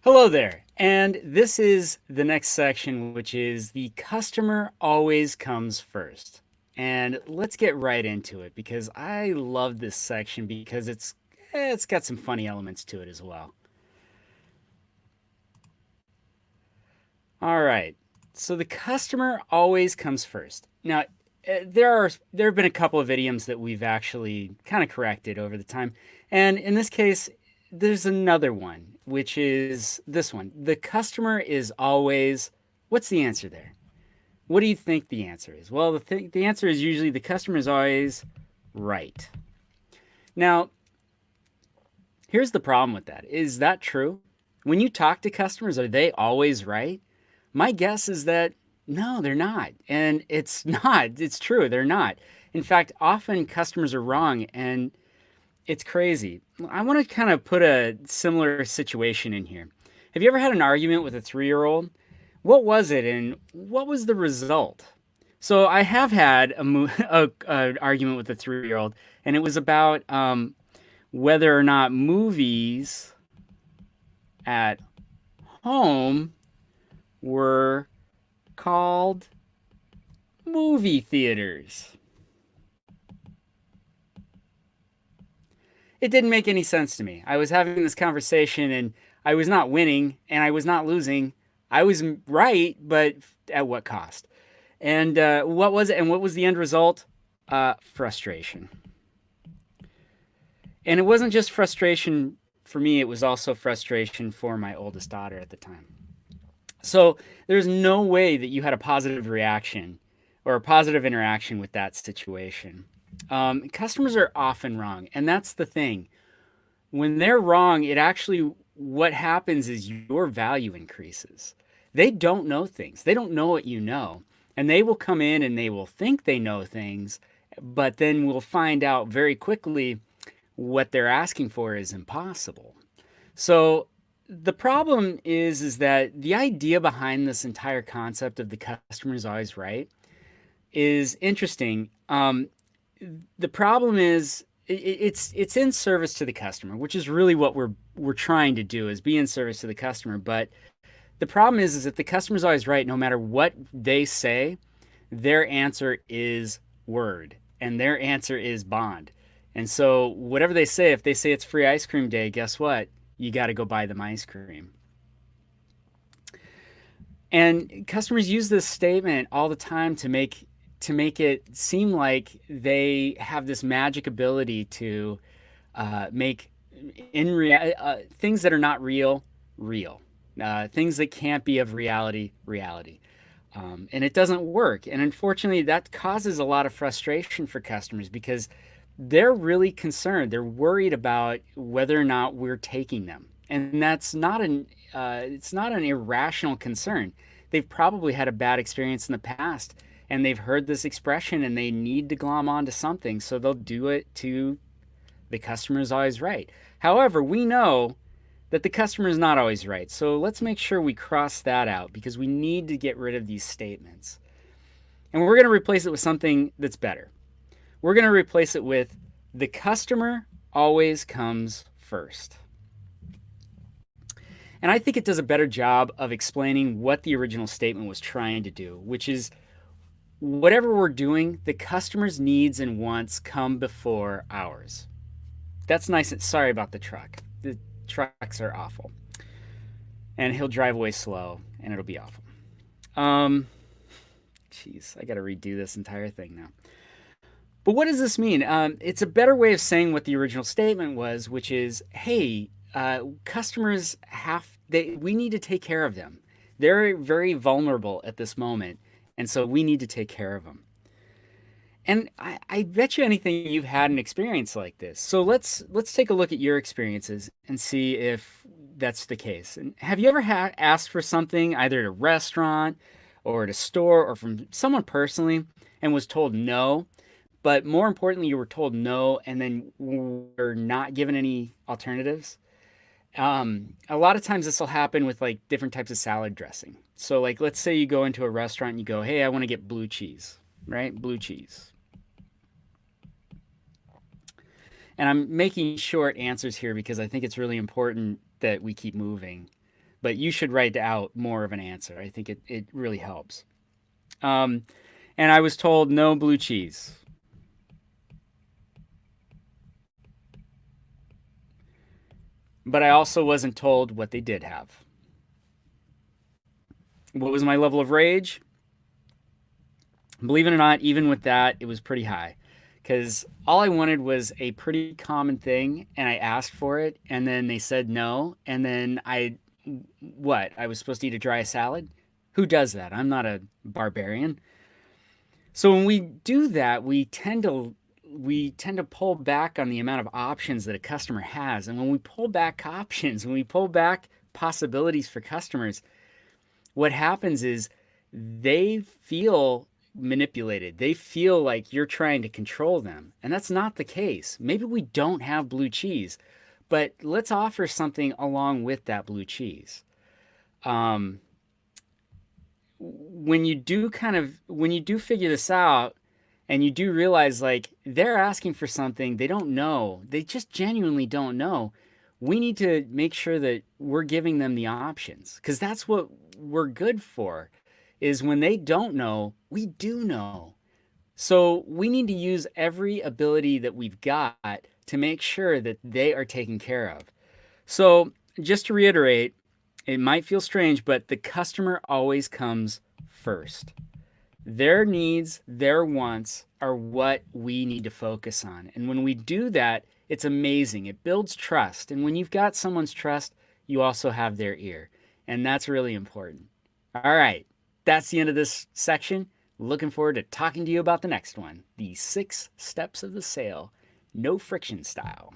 Hello there, and this is the next section, which is the customer always comes first. And let's get right into it because I love this section because it's got some funny elements to it as well. All right, so the customer always comes first. Now, there have been a couple of idioms that we've actually kind of corrected over the time, and in this case, there's another one, which is this one. The customer is always. What's the answer there? What do you think the answer is? Well, the answer is usually the customer is always right. Now, here's the problem with that. Is that true? When you talk to customers, are they always right? My guess is that no, they're not. And it's not. It's true. They're not. In fact, often customers are wrong and it's crazy. I want to kind of put a similar situation in here. Have you ever had an argument with a 3-year-old? What was it and what was the result? So I have had a argument with a 3-year-old, and it was about whether or not movies at home were called movie theaters. It didn't make any sense to me. I was having this conversation and I was not winning and I was not losing. I was right, but at what cost? And what was it? And what was the end result? Frustration. And it wasn't just frustration for me, it was also frustration for my oldest daughter at the time. So there's no way that you had a positive reaction or a positive interaction with that situation. Customers are often wrong, and that's the thing. When they're wrong, it actually, what happens is your value increases. They don't know things, they don't know what you know. And they will come in and they will think they know things, but then we'll find out very quickly what they're asking for is impossible. So the problem is that the idea behind this entire concept of the customer is always right is interesting. The problem is it's in service to the customer, which is really what we're trying to do is be in service to the customer. But the problem is that the customer's always right, no matter what they say, their answer is word, and their answer is bond. And so whatever they say, if they say it's free ice cream day, guess what? You got to go buy them ice cream. And customers use this statement all the time to make it seem like they have this magic ability to make things that are not real real, things that can't be of reality reality. And it doesn't work. And unfortunately, that causes a lot of frustration for customers because they're really concerned. They're worried about whether or not we're taking them, and that's not an it's not an irrational concern. They've probably had a bad experience in the past, and they've heard this expression, and they need to glom onto something, so they'll do it to the customer is always right. However, we know that the customer is not always right, so let's make sure we cross that out because we need to get rid of these statements, and we're going to replace it with something that's better. We're going to replace it with the customer always comes first. And I think it does a better job of explaining what the original statement was trying to do, which is whatever we're doing, the customer's needs and wants come before ours. That's nice. Sorry about the truck. The trucks are awful. And he'll drive away slow and it'll be awful. Um, Jeez, I got to redo this entire thing now. But what does this mean? It's a better way of saying what the original statement was, which is, hey, customers we need to take care of them. They're very vulnerable at this moment, and so we need to take care of them. And I bet you anything you've had an experience like this. So let's take a look at your experiences and see if that's the case. And have you ever asked for something either at a restaurant or at a store or from someone personally and was told no? But more importantly, you were told no and then were not given any alternatives. A lot of times this will happen with like different types of salad dressing. So like let's say you go into a restaurant and you go, "Hey, I want to get blue cheese." Right? Blue cheese. And I'm making short answers here because I think it's really important that we keep moving. but you should write out more of an answer. I think it really helps. Um, and I was told no blue cheese. But I also wasn't told what they did have. What was my level of rage? Believe it or not, even with that, it was pretty high. Because all I wanted was a pretty common thing, and I asked for it, and then they said no, and then what? I was supposed to eat a dry salad? Who does that? I'm not a barbarian. So when we do that, we tend to pull back on the amount of options that a customer has. And when we pull back options, when we pull back possibilities for customers, what happens is they feel manipulated. They feel like you're trying to control them. And that's not the case. Maybe we don't have blue cheese, but let's offer something along with that blue cheese. Um, when you do figure this out and you do realize like they're asking for something they don't know, they just genuinely don't know, we need to make sure that we're giving them the options because that's what we're good for, is when they don't know, we do know. So we need to use every ability that we've got to make sure that they are taken care of. So just to reiterate, it might feel strange, but the customer always comes first. Their needs, their wants are what we need to focus on. And when we do that, it's amazing. It builds trust. And when you've got someone's trust, you also have their ear. And that's really important. All right. That's the end of this section. Looking forward to talking to you about the next one, the 6 steps of the sale, no friction style.